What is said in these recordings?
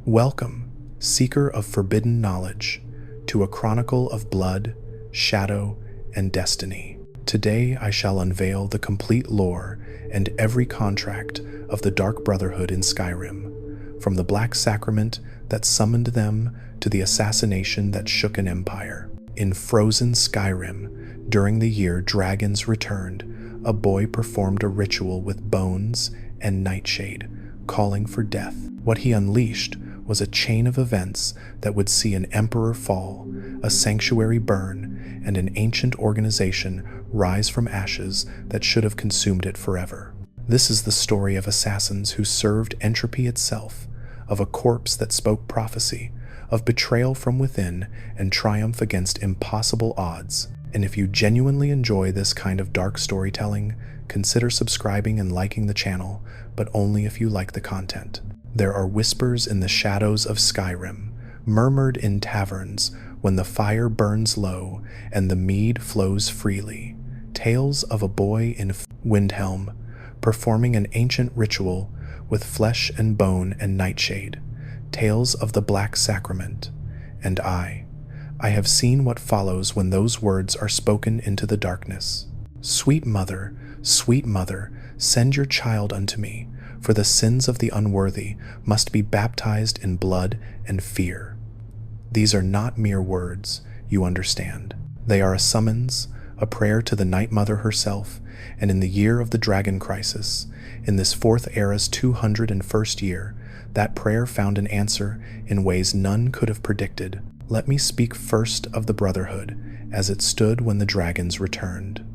Welcome, seeker of forbidden knowledge, to a chronicle of blood, shadow, and destiny. Today I shall unveil the complete lore and every contract of the Dark Brotherhood in Skyrim, from the Black Sacrament that summoned them to the assassination that shook an empire. In frozen Skyrim, during the year dragons returned, a boy performed a ritual with bones and nightshade, calling for death. What he unleashed was a chain of events that would see an emperor fall, a sanctuary burn, and an ancient organization rise from ashes that should have consumed it forever. This is the story of assassins who served entropy itself, of a corpse that spoke prophecy, of betrayal from within and triumph against impossible odds. And if you genuinely enjoy this kind of dark storytelling, consider subscribing and liking the channel, but only if you like the content. There are whispers in the shadows of Skyrim, murmured in taverns when the fire burns low and the mead flows freely. Tales of a boy in Windhelm, performing an ancient ritual with flesh and bone and nightshade. Tales of the Black Sacrament. And I have seen what follows when those words are spoken into the darkness. Sweet mother, send your child unto me, for the sins of the unworthy must be baptized in blood and fear. These are not mere words, you understand. They are a summons, a prayer to the Night Mother herself, and in the year of the Dragon Crisis, in this Fourth Era's 201st year, that prayer found an answer in ways none could have predicted. Let me speak first of the Brotherhood, as it stood when the dragons returned.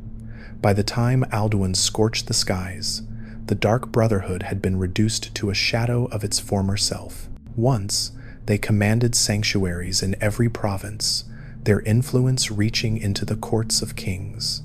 By the time Alduin scorched the skies, the Dark Brotherhood had been reduced to a shadow of its former self. Once, they commanded sanctuaries in every province, their influence reaching into the courts of kings.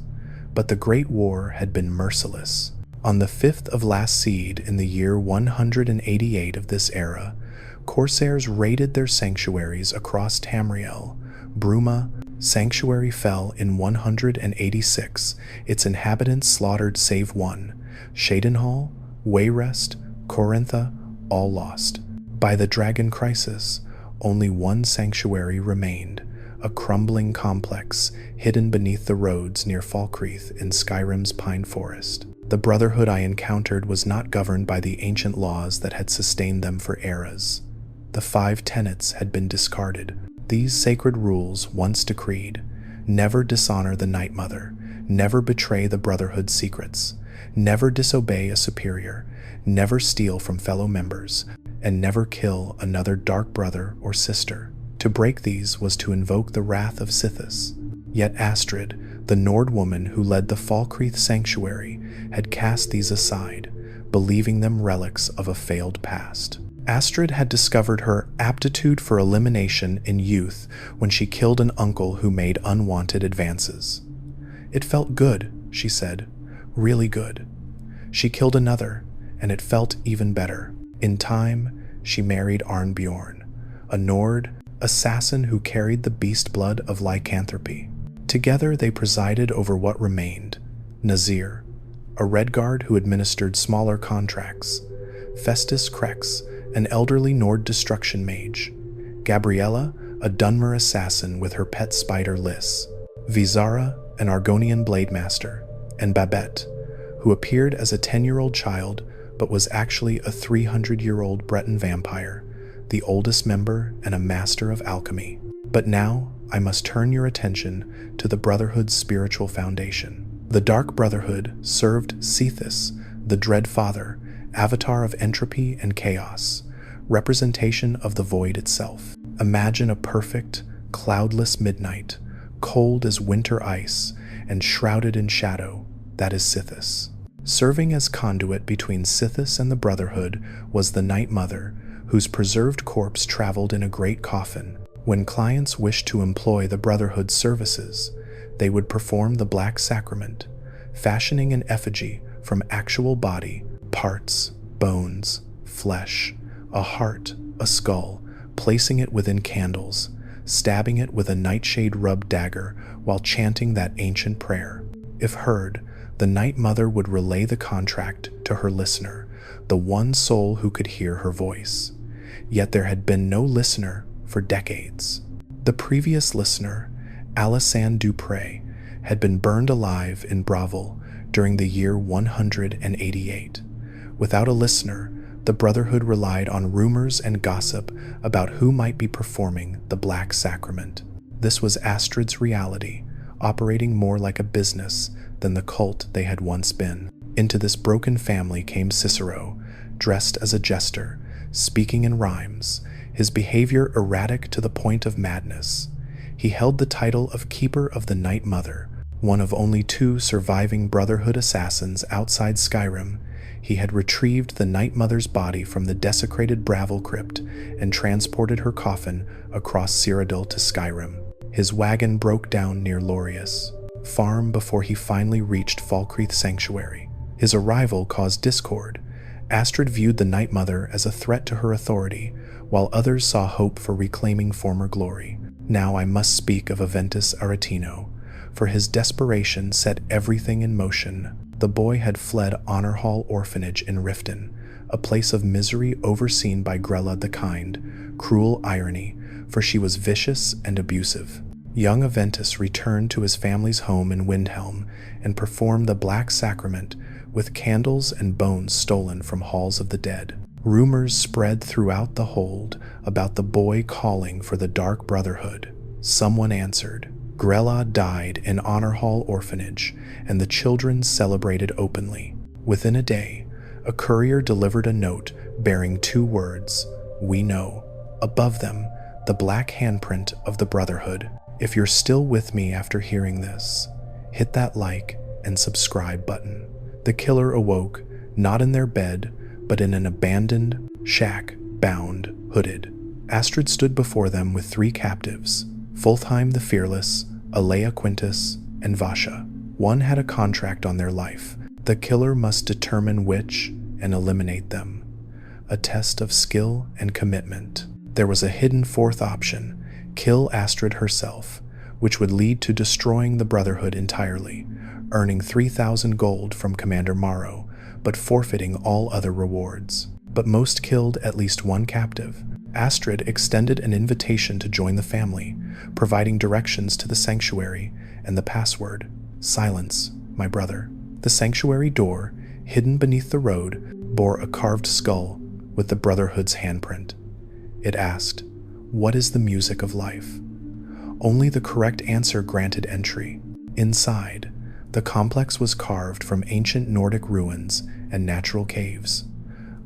But the Great War had been merciless. On the 5th of last seed in the year 188 of this era, corsairs raided their sanctuaries across Tamriel. Bruma sanctuary fell in 186, its inhabitants slaughtered save one. Shadenhall, Wayrest, Corintha, all lost. By the Dragon Crisis, only one sanctuary remained, a crumbling complex hidden beneath the roads near Falkreath in Skyrim's pine forest. The Brotherhood I encountered was not governed by the ancient laws that had sustained them for eras. The Five Tenets had been discarded. These sacred rules, once decreed: never dishonor the Night Mother, never betray the Brotherhood's secrets, never disobey a superior, never steal from fellow members, and never kill another dark brother or sister. To break these was to invoke the wrath of Sithis. Yet Astrid, the Nord woman who led the Falkreath Sanctuary, had cast these aside, believing them relics of a failed past. Astrid had discovered her aptitude for elimination in youth when she killed an uncle who made unwanted advances. It felt good, she said, really good. She killed another, and it felt even better. In time, she married Arnbjorn, a Nord assassin who carried the beast blood of lycanthropy. Together they presided over what remained: Nazir, a Redguard who administered smaller contracts; Festus Krex, an elderly Nord destruction mage; Gabriella, a Dunmer assassin with her pet spider Lys; Vizara, an Argonian blademaster; and Babette, who appeared as a 10-year-old child but was actually a 300-year-old Breton vampire, the oldest member and a master of alchemy. But now, I must turn your attention to the Brotherhood's spiritual foundation. The Dark Brotherhood served Sithis, the Dread Father, avatar of entropy and chaos, representation of the void itself. Imagine a perfect, cloudless midnight, cold as winter ice and shrouded in shadow. That is Sithis. Serving as conduit between Sithis and the Brotherhood was the Night Mother, whose preserved corpse traveled in a great coffin. When clients wished to employ the Brotherhood's services, they would perform the Black Sacrament, fashioning an effigy from actual body, parts, bones, flesh, a heart, a skull, placing it within candles, stabbing it with a nightshade-rubbed dagger while chanting that ancient prayer. If heard, the Night Mother would relay the contract to her listener, the one soul who could hear her voice. yet there had been no listener for decades. The previous listener, Alessandre Dupre, had been burned alive in Bravel during the year 188. Without a listener, the Brotherhood relied on rumors and gossip about who might be performing the Black Sacrament. This was Astrid's reality, operating more like a business than the cult they had once been. Into this broken family came Cicero, dressed as a jester, speaking in rhymes, his behavior erratic to the point of madness. He held the title of Keeper of the Night Mother, one of only 2 surviving Brotherhood assassins outside Skyrim. He had retrieved the Night Mother's body from the desecrated Bravel crypt and transported her coffin across Cyrodiil to Skyrim. His wagon broke down near Lorius farm before he finally reached Falkreath Sanctuary. His arrival caused discord. Astrid viewed the Night Mother as a threat to her authority, while others saw hope for reclaiming former glory. Now I must speak of Aventus Aretino, for his desperation set everything in motion. The boy had fled Honor Hall Orphanage in Riften, a place of misery overseen by Grella the Kind. Cruel irony, for she was vicious and abusive. Young Aventus returned to his family's home in Windhelm and performed the Black Sacrament with candles and bones stolen from halls of the dead. Rumors spread throughout the hold about the boy calling for the Dark Brotherhood. Someone answered. Grella died in Honor Hall Orphanage, and the children celebrated openly. Within a day, a courier delivered a note bearing 2 words, "We know." Above them, the black handprint of the Brotherhood. If you're still with me after hearing this, hit that like and subscribe button. The killer awoke, not in their bed, but in an abandoned shack, bound, hooded. Astrid stood before them with 3 captives, Fultheim the Fearless, Alea Quintus, and Vasha. One had a contract on their life. The killer must determine which and eliminate them. A test of skill and commitment. There was a hidden 4th option, kill Astrid herself, which would lead to destroying the Brotherhood entirely, earning 3,000 gold from Commander Morrow, but forfeiting all other rewards. But most killed at least 1 captive. Astrid extended an invitation to join the family, providing directions to the sanctuary and the password, "Silence, my brother." The sanctuary door, hidden beneath the road, bore a carved skull with the Brotherhood's handprint. It asked, "What is the music of life?" Only the correct answer granted entry. Inside, the complex was carved from ancient Nordic ruins and natural caves.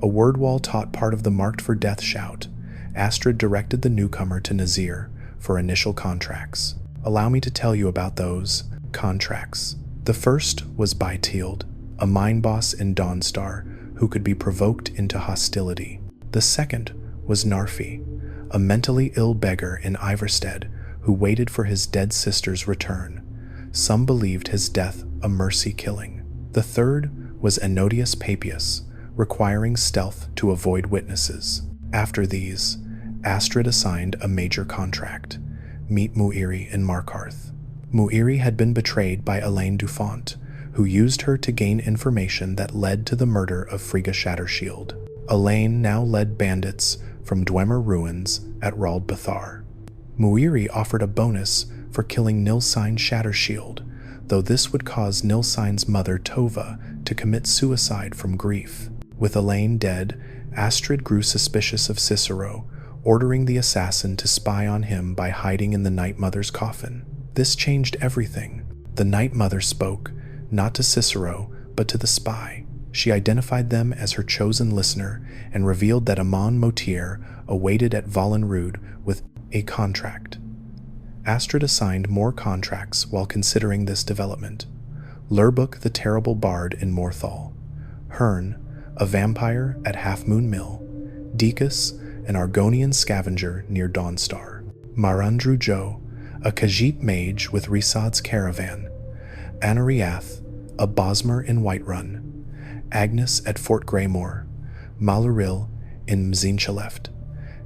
A word wall taught part of the marked for death shout. Astrid directed the newcomer to Nazir for initial contracts. Allow me to tell you about those contracts. The first was Betrayal, a mine boss in Dawnstar who could be provoked into hostility. The second was Narfi, a mentally ill beggar in Iverstead who waited for his dead sister's return. Some believed his death a mercy killing. The third was Enodius Papias, requiring stealth to avoid witnesses. After these, Astrid assigned a major contract. Meet Muiri in Markarth. Muiri had been betrayed by Elaine Dufont, who used her to gain information that led to the murder of Frigga Shattershield. Elaine now led bandits from Dwemer ruins at Raldbathar. Muiri offered a bonus for killing Nilsine Shattershield, though this would cause Nilsine's mother Tova to commit suicide from grief. With Elaine dead, Astrid grew suspicious of Cicero, ordering the assassin to spy on him by hiding in the Night Mother's coffin. This changed everything. The Night Mother spoke, not to Cicero, but to the spy. She identified them as her chosen listener and revealed that Amon Motier awaited at Vollenrud with a contract. Astrid assigned more contracts while considering this development. Lurbuk the Terrible Bard in Morthal, Hearn, a vampire at Half Moon Mill, Dekus, an Argonian scavenger near Dawnstar, Marandru Jo, a Khajiit mage with Risad's caravan, Anariath, a Bosmer in Whiterun, Agnes at Fort Greymore, Maluril in Mzinchaleft,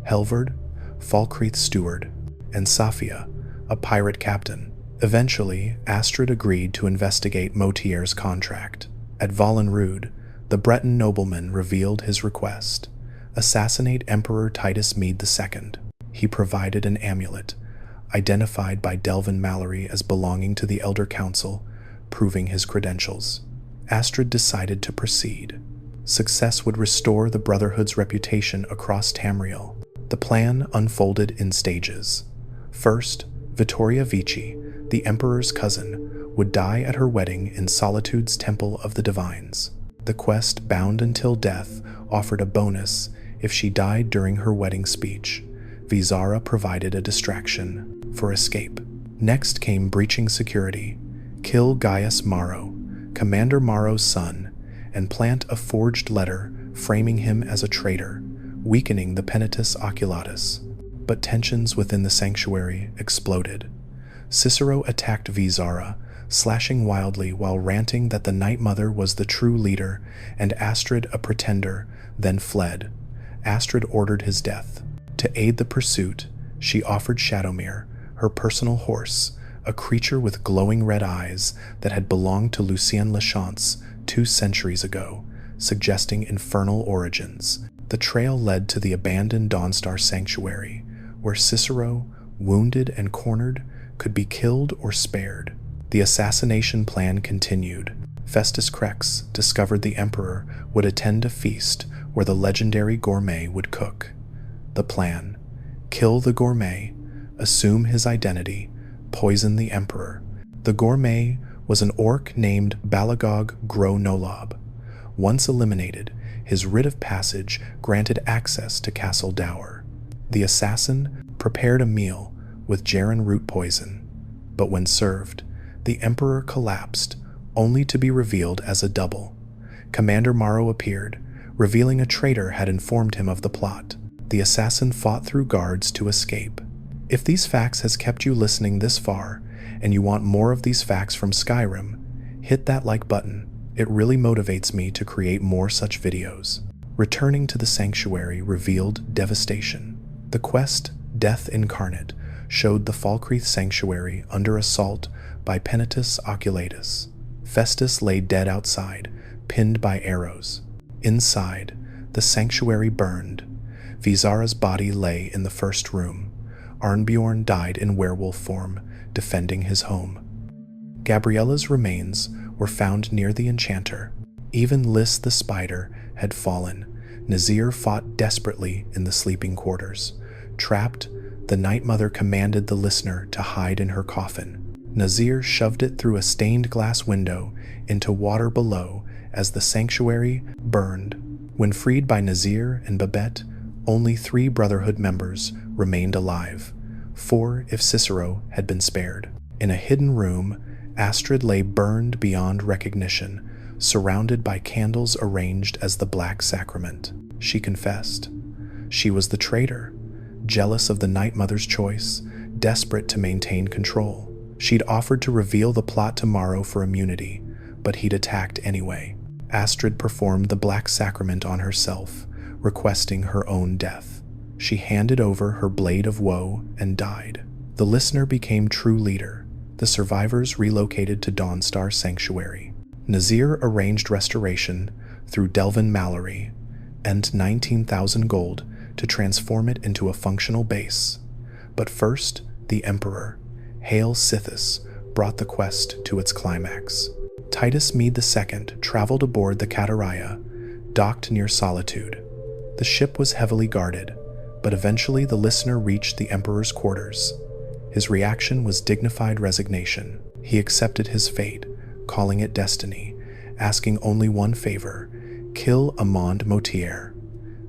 Helvard, Falkreath steward, and Safia, a pirate captain. Eventually, Astrid agreed to investigate Motier's contract. At Vollenrud, the Breton nobleman revealed his request. assassinate Emperor Titus Mede II. He provided an amulet, identified by Delvin Mallory as belonging to the Elder Council, proving his credentials. Astrid decided to proceed. Success would restore the Brotherhood's reputation across Tamriel. The plan unfolded in stages. First, Vittoria Vici, the Emperor's cousin, would die at her wedding in Solitude's Temple of the Divines. The quest, Bound Until Death, offered a bonus if she died during her wedding speech. Vizara provided a distraction for escape. Next came breaching security. Kill Gaius Maro, Commander Maro's son, and plant a forged letter framing him as a traitor, weakening the Penitus Oculatus. But tensions within the sanctuary exploded. Cicero attacked Vizara, slashing wildly while ranting that the Night Mother was the true leader and Astrid a pretender, then fled. Astrid ordered his death. To aid the pursuit, she offered Shadowmere, her personal horse, a creature with glowing red eyes that had belonged to Lucien Lachance 2 centuries ago, suggesting infernal origins. The trail led to the abandoned Dawnstar Sanctuary, where Cicero, wounded and cornered, could be killed or spared. The assassination plan continued. Festus Crex discovered the Emperor would attend a feast where the legendary gourmet would cook. The plan: kill the gourmet, assume his identity, poison the Emperor. The gourmet was an orc named Balagog Gro Nolob. Once eliminated, his writ of passage granted access to Castle Dower. The assassin prepared a meal with Jaren root poison, but when served, the Emperor collapsed, only to be revealed as a double. Commander Maro appeared, revealing a traitor had informed him of the plot. The assassin fought through guards to escape. If these facts has kept you listening this far, and you want more of these facts from Skyrim, hit that like button. It really motivates me to create more such videos. Returning to the sanctuary revealed devastation. The quest, Death Incarnate, showed the Falkreath Sanctuary under assault by Penitus Oculatus. Festus lay dead outside, pinned by arrows. Inside, the sanctuary burned. Vizara's body lay in the first room. Arnbjorn died in werewolf form, defending his home. Gabriella's remains were found near the enchanter. Even Lys the spider had fallen. Nazir fought desperately in the sleeping quarters. Trapped, the Night Mother commanded the listener to hide in her coffin. Nazir shoved it through a stained glass window into water below as the sanctuary burned. When freed by Nazir and Babette, only 3 Brotherhood members remained alive, 4 if Cicero had been spared. In a hidden room, Astrid lay burned beyond recognition, surrounded by candles arranged as the Black Sacrament. She confessed. She was the traitor, jealous of the Night Mother's choice, desperate to maintain control. She'd offered to reveal the plot to Maro for immunity, but he'd attacked anyway. Astrid performed the Black Sacrament on herself, requesting her own death. She handed over her blade of woe and died. The listener became true leader. The survivors relocated to Dawnstar Sanctuary. Nazir arranged restoration through Delvin Mallory and 19,000 gold to transform it into a functional base. But first, the Emperor, Hail Sithis, brought the quest to its climax. Titus Mede II traveled aboard the Katariah, docked near Solitude. The ship was heavily guarded, but eventually the listener reached the Emperor's quarters. His reaction was dignified resignation. He accepted his fate, calling it destiny, asking only one favor: kill Amand Motier.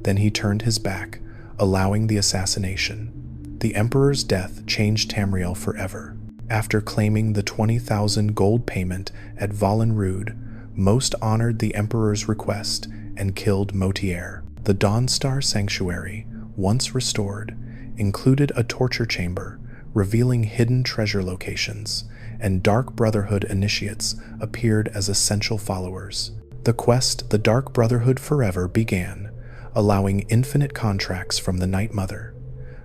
Then he turned his back, allowing the assassination. The Emperor's death changed Tamriel forever. After claiming the 20,000 gold payment at Valenrude, Most honored the Emperor's request and killed Motier. The Dawnstar Sanctuary, once restored, included a torture chamber revealing hidden treasure locations, and Dark Brotherhood initiates appeared as essential followers. The quest, the Dark Brotherhood Forever, began, allowing infinite contracts from the Night Mother.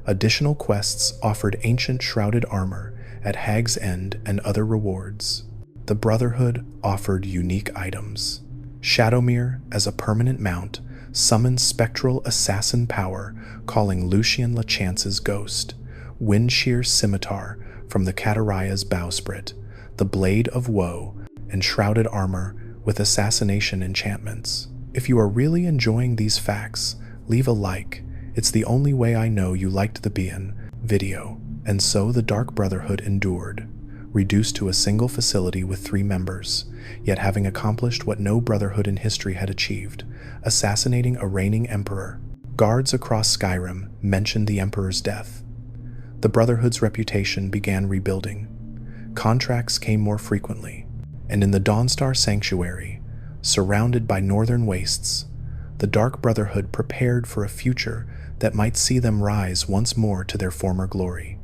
Additional quests offered ancient shrouded armor at Hag's End and other rewards. The Brotherhood offered unique items. Shadowmere as a permanent mount, summoned spectral assassin power, calling Lucian Lachance's ghost, Windshear Scimitar from the Katariah's bowsprit, the Blade of Woe, and shrouded armor with assassination enchantments. If you are really enjoying these facts, leave a like. It's the only way I know you liked the Bean video. And so the Dark Brotherhood endured, reduced to a single facility with 3 members, yet having accomplished what no brotherhood in history had achieved, assassinating a reigning emperor. Guards across Skyrim mentioned the emperor's death. The Brotherhood's reputation began rebuilding. Contracts came more frequently, and in the Dawnstar Sanctuary, surrounded by northern wastes, the Dark Brotherhood prepared for a future that might see them rise once more to their former glory.